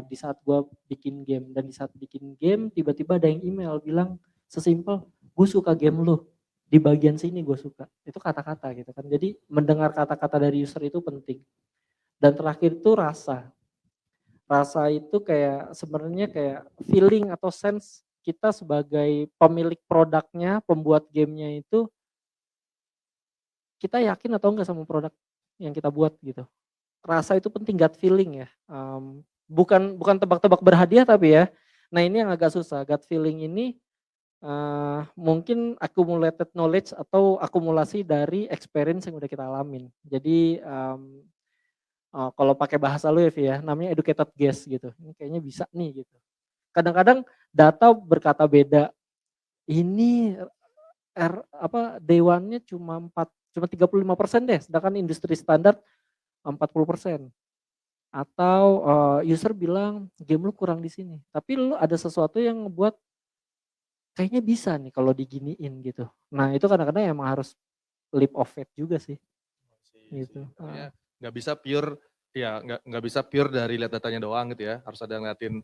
di saat gue bikin game, dan di saat bikin game tiba-tiba ada yang email bilang sesimpel gue suka game lu, di bagian sini gue suka. Itu kata-kata gitu kan. Jadi mendengar kata-kata dari user itu penting. Dan terakhir itu rasa. Rasa itu kayak sebenarnya kayak feeling atau sense kita sebagai pemilik produknya, pembuat gamenya itu, kita yakin atau enggak sama produk yang kita buat gitu. Rasa itu penting, gut feeling ya. Bukan tebak-tebak berhadiah tapi ya. Nah ini yang agak susah, gut feeling ini mungkin accumulated knowledge atau akumulasi dari experience yang udah kita alamin. Jadi kalau pakai bahasa lu ya Vi ya, namanya educated guess gitu. Ini kayaknya bisa nih gitu. Kadang-kadang data berkata beda. Ini day one-nya cuma 35% deh, sedangkan industri standar 40%. Atau user bilang game lu kurang di sini, tapi lu ada sesuatu yang ngebuat kayaknya bisa nih kalau diginiin gitu. Nah itu kadang-kadang emang harus leap of faith juga sih. Gitu. Artinya nggak bisa pure, ya nggak bisa pure dari lihat datanya doang gitu ya. Harus ada ngeliatin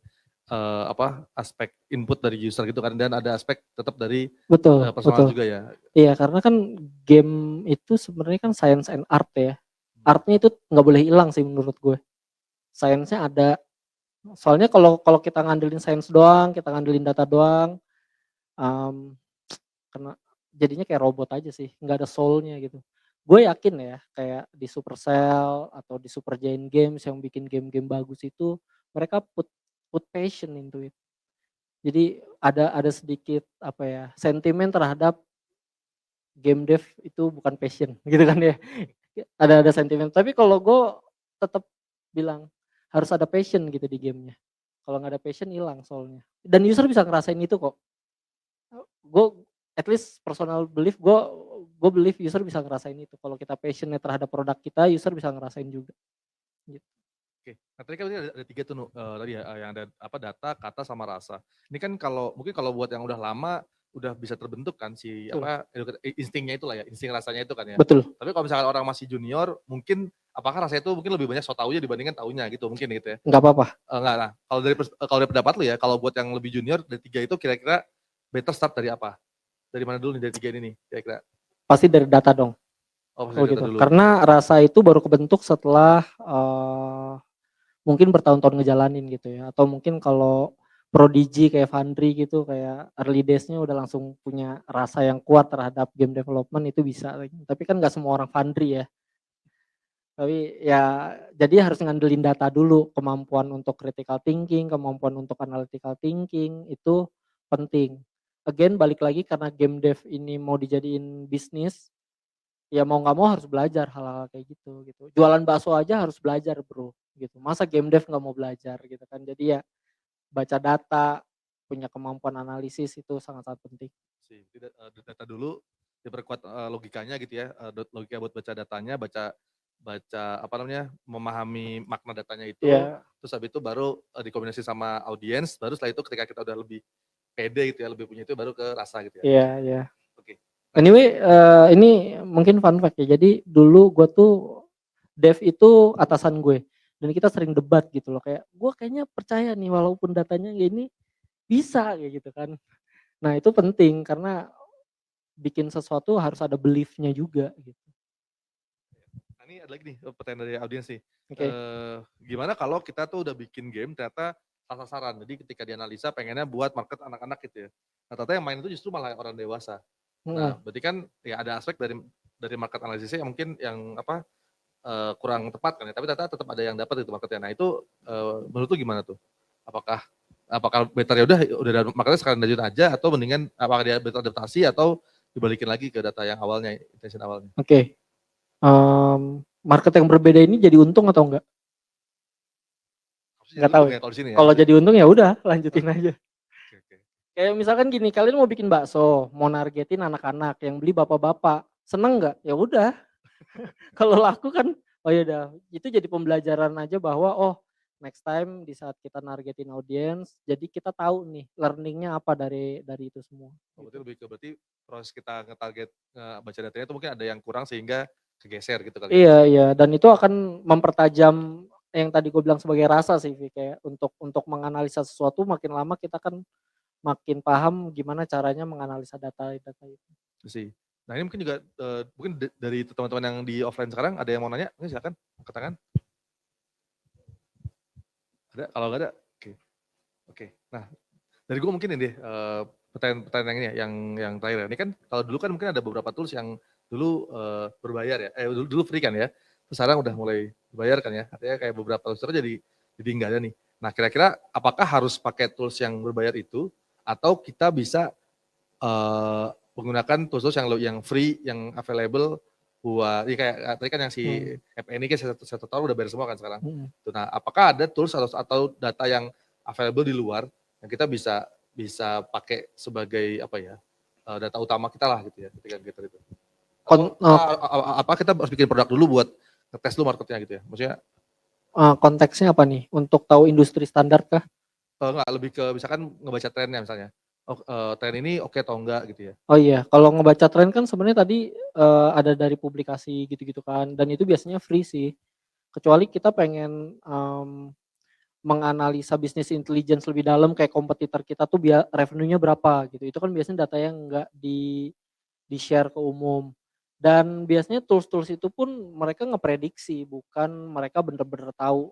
aspek input dari user gitu kan, dan ada aspek tetap dari Betul, personal betul. juga ya. Iya karena kan game itu sebenarnya kan science and art ya. Artnya itu nggak boleh hilang sih menurut gue. Sainsnya ada. Soalnya kalau kita ngandelin sains doang, kita ngandelin data doang, um, karena jadinya kayak robot aja sih, nggak ada soul-nya gitu. Gue yakin ya, kayak di Supercell atau di Supergiant Games yang bikin game-game bagus itu, mereka put passion into it. Jadi ada sedikit apa ya, sentimen terhadap game dev itu bukan passion gitu kan ya. Ada sentimen. Tapi kalau gue tetap bilang harus ada passion gitu di gamenya. Kalau nggak ada passion hilang soalnya. Dan user bisa ngerasain itu kok. Gue at least personal belief gue believe user bisa ngerasain itu. Kalau kita passionnya terhadap produk kita, user bisa ngerasain juga. Gitu. Oke, nah tadi kan ada 3 tuh tadi ya, yang ada data, kata, sama rasa. Ini kan mungkin kalau buat yang udah lama, udah bisa terbentuk kan si instingnya itulah ya, insting rasanya itu kan ya. Betul. Tapi kalau misalkan orang masih junior, mungkin apakah rasanya itu mungkin lebih banyak so taunya dibandingkan taunya gitu, mungkin gitu ya. Nggak apa-apa. Enggak, nah kalau dari pendapat lu ya, kalau buat yang lebih junior dari 3 itu kira-kira better start dari apa? Dari mana dulu nih dari 3 ini nih kira-kira? Pasti dari data dong. Oh, Oh dari gitu. data dulu. Karena rasa itu baru kebentuk setelah mungkin bertahun-tahun ngejalanin gitu ya. Atau mungkin kalau Prodigy kayak Fundry gitu, kayak early days-nya udah langsung punya rasa yang kuat terhadap game development itu bisa. Tapi kan nggak semua orang Fundry ya. Tapi ya jadi harus ngandelin data dulu, kemampuan untuk critical thinking, kemampuan untuk analytical thinking itu penting. Again balik lagi karena game dev ini mau dijadiin bisnis, ya mau nggak mau harus belajar hal-hal kayak gitu. Jualan bakso aja harus belajar bro, gitu. Masa game dev nggak mau belajar gitu kan? Jadi ya baca data, punya kemampuan analisis itu sangat-sangat penting. Data dulu, diperkuat logikanya gitu ya, logika buat baca datanya, baca memahami makna datanya itu, terus habis itu baru dikombinasi sama audiens, baru setelah itu ketika kita udah lebih pede gitu ya, lebih punya itu baru ke rasa gitu ya. Iya. Oke. Anyway, ini mungkin fun fact ya. Jadi dulu gue tuh dev itu atasan gue dan kita sering debat gitu loh, kayak gue kayaknya percaya nih walaupun datanya gini bisa kayak gitu kan. Nah itu penting karena bikin sesuatu harus ada belief-nya juga gitu. Nah, ini ada lagi nih pertanyaan dari audiens nih. Oke. Gimana kalau kita tuh udah bikin game ternyata sasaran, jadi ketika dianalisa pengennya buat market anak-anak gitu ya. Nah ternyata yang main itu justru malah orang dewasa. Nah berarti kan ya ada aspek dari market analisisnya yang mungkin yang kurang tepat kan ya, tapi ternyata tetap ada yang dapat itu marketnya. Nah itu menurut lu gimana tuh? Apakah better ya udah marketnya sekarang lanjut aja, atau mendingan apakah dia better adaptasi atau dibalikin lagi ke data yang awalnya, intention awalnya? Oke. Market yang berbeda ini jadi untung atau enggak? Enggak tahu ya. Kalau jadi untung ya udah lanjutin aja. Kayak misalkan gini, kalian mau bikin bakso, mau nargetin anak-anak, yang beli bapak-bapak, seneng nggak? Ya udah. Kalau laku kan, oh ya udah, itu jadi pembelajaran aja bahwa oh next time di saat kita nargetin audience, jadi kita tahu nih learningnya apa dari itu semua. Berarti proses kita nge-target baca datanya itu mungkin ada yang kurang sehingga kegeser gitu kali. Iya, dan itu akan mempertajam yang tadi gue bilang sebagai rasa sih, kayak untuk menganalisa sesuatu makin lama kita kan makin paham gimana caranya menganalisa data itu. Sih. Nah ini mungkin juga mungkin dari teman-teman yang di offline sekarang ada yang mau nanya, silakan angkat tangan. Ada? Kalau nggak ada, oke. Nah dari gue mungkin ini deh pertanyaan yang ini ya, yang terakhir. Ini kan kalau dulu kan mungkin ada beberapa tools yang dulu berbayar ya, dulu free kan ya. Terus sekarang udah mulai berbayar kan ya. Artinya kayak beberapa tools jadi nggak ada nih. Nah kira-kira apakah harus pakai tools yang berbayar itu, atau kita bisa menggunakan tools yang free, yang available buat kayak tadi kan yang si FNI kan saya tahu udah bayar semua kan sekarang. Nah, apakah ada tools atau data yang available di luar yang kita bisa pakai sebagai data utama kita lah gitu ya ketika gitu itu. Apa kita harus bikin produk dulu buat ngetes dulu marketnya gitu ya? Maksudnya Konteksnya apa nih? Untuk tahu industri standar kah? Enggak, lebih ke misalkan ngebaca trennya misalnya. Oh, tren ini oke atau enggak gitu ya. Oh iya, kalau ngebaca tren kan sebenarnya tadi ada dari publikasi gitu-gitu kan, dan itu biasanya free sih. Kecuali kita pengen menganalisa bisnis intelligence lebih dalam kayak kompetitor kita tuh revenue-nya berapa gitu. Itu kan biasanya data yang enggak di-share ke umum. Dan biasanya tools-tools itu pun mereka ngeprediksi, bukan mereka bener-bener tahu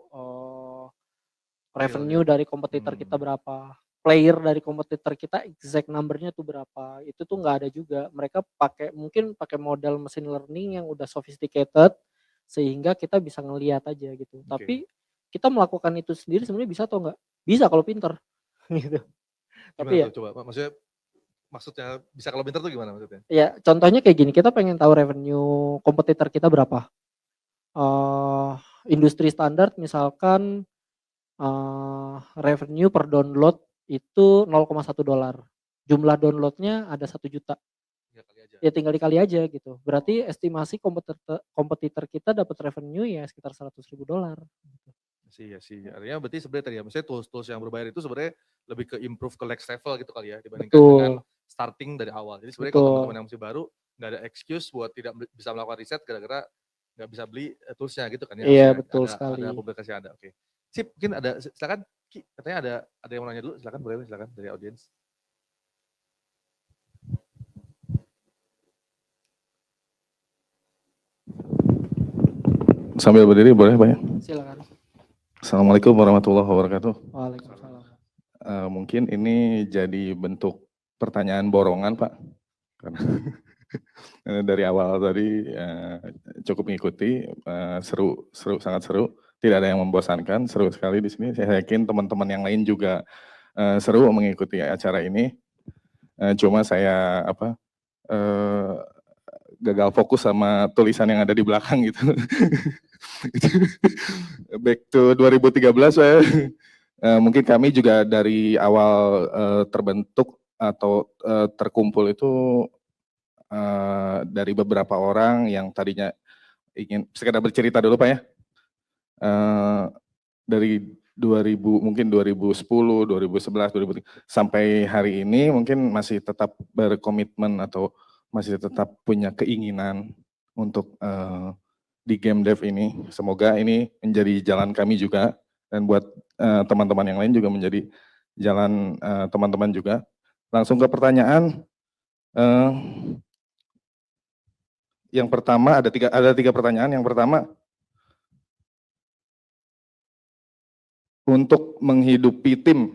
revenue dari kompetitor kita berapa, player dari kompetitor kita exact number-nya tuh berapa, itu tuh nggak ada juga. Mereka mungkin pakai model machine learning yang udah sophisticated, sehingga kita bisa ngelihat aja gitu. Tapi kita melakukan itu sendiri sebenarnya bisa atau enggak? Bisa kalau pinter gitu. Tapi ya, Coba maksudnya bisa kalau pinter tuh gimana maksudnya? ya contohnya kayak gini, kita pengen tahu revenue kompetitor kita berapa. Industri standar misalkan revenue per download itu $0,1. Jumlah downloadnya ada 1 juta. Ya tinggal dikali aja gitu. Berarti estimasi kompetitor kita dapat revenue ya sekitar $100.000. Iya sih. Artinya berarti sebenarnya tadi ya, maksudnya tools yang berbayar itu sebenarnya lebih ke improve ke next level gitu kali ya, dibandingkan dengan starting dari awal. Jadi sebenarnya kalau teman-teman yang masih baru, nggak ada excuse buat tidak bisa melakukan riset gara-gara nggak bisa beli toolsnya gitu kan ya. Iya betul sekali. Ada publikasi ada, oke. Sip, mungkin ada, silakan Ki, katanya ada yang mau nanya dulu, silakan boleh, silakan dari audiens. Sambil berdiri boleh Pak ya? Silakan. Assalamualaikum warahmatullahi wabarakatuh. Waalaikumsalam. Mungkin ini jadi bentuk pertanyaan borongan Pak, karena dari awal tadi cukup mengikuti, seru, sangat seru, tidak ada yang membosankan, seru sekali di sini. Saya yakin teman-teman yang lain juga seru mengikuti acara ini. Cuma saya gagal fokus sama tulisan yang ada di belakang gitu. Back to 2013 saya, mungkin kami juga dari awal terbentuk atau terkumpul itu dari beberapa orang yang tadinya ingin sekedar bercerita dulu Pak ya. Dari 2000 mungkin 2010, 2011, 2013 sampai hari ini mungkin masih tetap berkomitmen atau masih tetap punya keinginan untuk di game dev ini. Semoga ini menjadi jalan kami juga dan buat teman-teman yang lain juga menjadi jalan teman-teman juga. Langsung ke pertanyaan. Yang pertama ada tiga pertanyaan. Yang pertama, untuk menghidupi tim,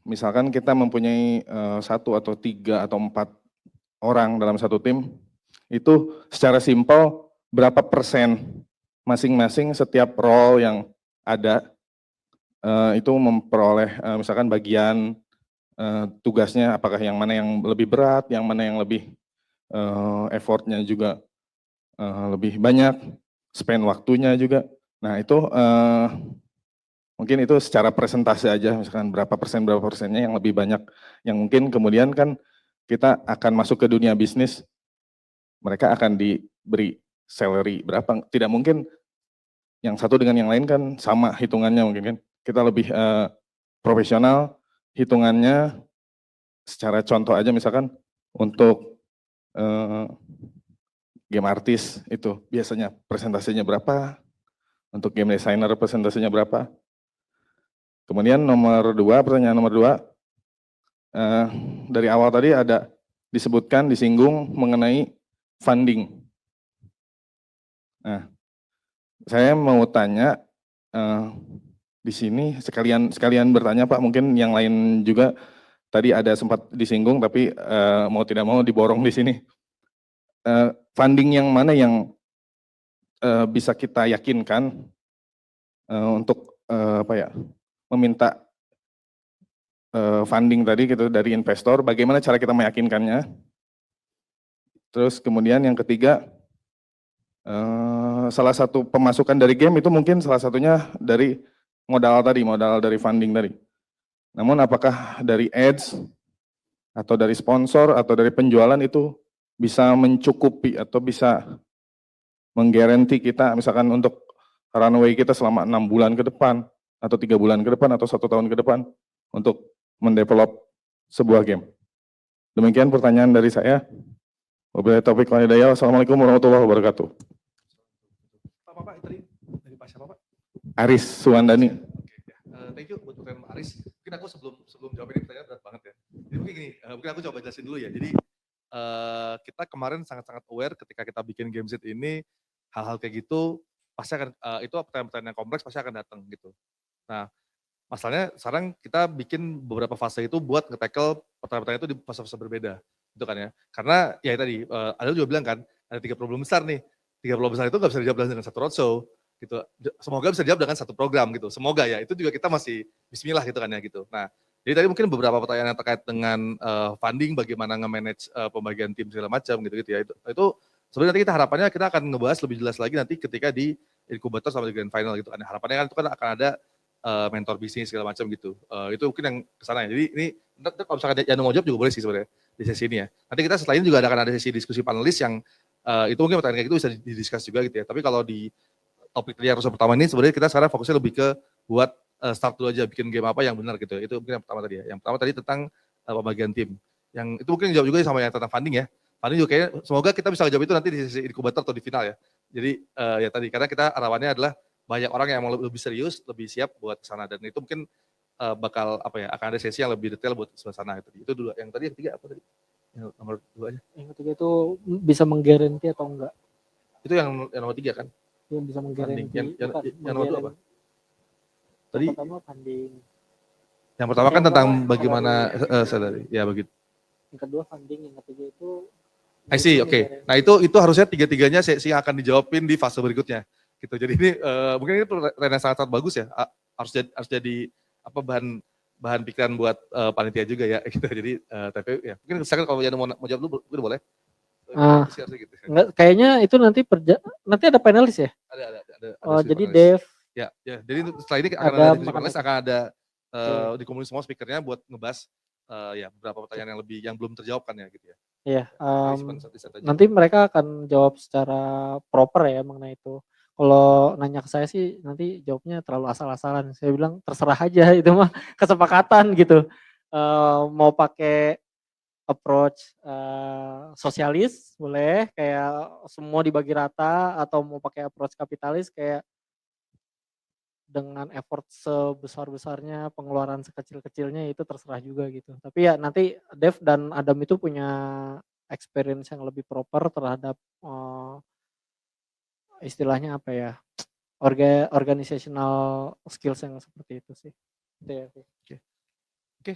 misalkan kita mempunyai 1 atau 3 atau 4 orang dalam satu tim, itu secara simpel berapa persen masing-masing setiap role yang ada itu memperoleh misalkan bagian tugasnya, apakah yang mana yang lebih berat, yang mana yang lebih effortnya juga lebih banyak, spend waktunya juga. Nah itu mungkin itu secara presentasi aja, misalkan berapa persennya yang lebih banyak, yang mungkin kemudian kan kita akan masuk ke dunia bisnis, mereka akan diberi salary berapa, tidak mungkin yang satu dengan yang lain kan sama hitungannya mungkin kan, kita lebih profesional, hitungannya secara contoh aja misalkan untuk game artis itu biasanya presentasinya berapa, untuk game designer presentasinya berapa. Kemudian pertanyaan nomor 2, dari awal tadi ada disinggung mengenai funding. Nah, saya mau tanya di sini sekalian bertanya Pak, mungkin yang lain juga tadi ada sempat disinggung tapi mau tidak mau diborong di sini. Funding yang mana yang bisa kita yakinkan untuk meminta funding tadi gitu dari investor, bagaimana cara kita meyakinkannya. Terus kemudian yang ketiga, salah satu pemasukan dari game itu mungkin salah satunya dari modal dari funding tadi. Namun apakah dari ads atau dari sponsor atau dari penjualan itu bisa mencukupi atau bisa menggaranti kita misalkan untuk runway kita selama 6 bulan ke depan, atau 3 bulan ke depan, atau 1 tahun ke depan untuk mendevelop sebuah game. Demikian pertanyaan dari saya. Wabillahi taufiq wal hidayah. Wassalamualaikum warahmatullahi wabarakatuh. Pak, tadi dari Pak siapa Pak? Aris Suwandani. Oke, ya. Thank you buat pertanyaan Pak Aris. Mungkin aku sebelum jawab ini pertanyaan berat banget ya. Jadi mungkin gini, mungkin aku coba jelasin dulu ya. Jadi kita kemarin sangat-sangat aware ketika kita bikin Game Z ini, hal-hal kayak gitu pasti akan itu pertanyaan-pertanyaan yang kompleks pasti akan datang gitu. Nah, masalahnya sekarang kita bikin beberapa fase itu buat nge-tackle pertanyaan-pertanyaan itu di fase-fase berbeda, gitu kan ya. Karena ya tadi, Adel juga bilang kan, ada 3 problem besar nih. 3 problem besar itu nggak bisa dijawab dengan satu roadshow, gitu. Semoga bisa dijawab dengan satu program gitu. Semoga ya, itu juga kita masih bismillah gitu kan ya gitu. Nah, jadi tadi mungkin beberapa pertanyaan yang terkait dengan funding, bagaimana nge-manage pembagian tim segala macam gitu ya. Itu sebenarnya nanti kita harapannya kita akan ngebahas lebih jelas lagi nanti ketika di inkubator sama di grand final gitu kan. Harapannya kan itu kan akan ada mentor bisnis segala macam gitu. Itu mungkin yang kesana ya. Jadi ini kalau misalkan Yanu mau jawab juga boleh sih sebenarnya di sesi ini ya. Nanti kita setelah ini juga akan ada sesi diskusi panelis yang itu mungkin pertanyaan kayak gitu bisa didiskus juga gitu ya. Tapi kalau di topik yang pertama ini sebenarnya kita sekarang fokusnya lebih ke buat start dulu aja bikin game apa yang benar gitu. Itu mungkin yang pertama tadi ya. Yang pertama tadi tentang pembagian tim. Yang itu mungkin jawab juga sama yang tentang funding ya. Funding juga kayaknya semoga kita bisa jawab itu nanti di sesi inkubator atau di final ya. Jadi ya tadi karena kita harapannya adalah banyak orang yang mau lebih serius, lebih siap buat kesana dan itu mungkin bakal apa ya akan ada sesi yang lebih detail buat sebelah sana itu. Itu dulu. Yang tadi yang ketiga apa tadi? Yang nomor 2 aja. Yang ketiga itu bisa menggaranti atau enggak? Itu yang nomor 3 kan? Yang bisa menggaranti. Yang nomor 2 apa? Tadi yang pertama funding. Yang pertama kan tentang bagaimana salary. Ya begitu. Yang kedua funding, yang ketiga itu I see, oke. Nah itu harusnya tiga-tiganya sesi yang akan dijawabin di fase berikutnya. Gitu. Jadi ini mungkin ini pertanyaan yang sangat bagus ya. Harus jadi apa bahan pikiran buat panitia juga ya. Gitu. Jadi tapi ya mungkin misalkan kalau Yanu mau jawab dulu mungkin boleh. Gitu. Enggak, kayaknya itu nanti ada panelis ya? Ada jadi panelis. Dev. Ya. Jadi setelah ini akan ada panelis, akan ada dikomunikasi semua speakernya buat ngebahas ya beberapa pertanyaan yang belum terjawab kan ya gitu ya. Iya, nanti mereka akan jawab secara proper ya mengenai itu. Kalau nanya ke saya sih nanti jawabnya terlalu asal-asalan. Saya bilang terserah aja itu mah kesepakatan gitu. Mau pakai approach sosialis boleh kayak semua dibagi rata atau mau pakai approach kapitalis kayak dengan effort sebesar-besarnya, pengeluaran sekecil-kecilnya itu terserah juga gitu. Tapi ya nanti Dev dan Adam itu punya experience yang lebih proper terhadap istilahnya apa ya, organizational skills yang seperti itu sih. Oke,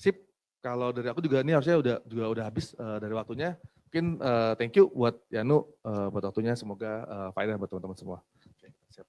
sip. Kalau dari aku juga ini harusnya udah habis dari waktunya. Mungkin thank you buat Yanu buat waktunya. Semoga faedah buat teman-teman semua. Oke, siap.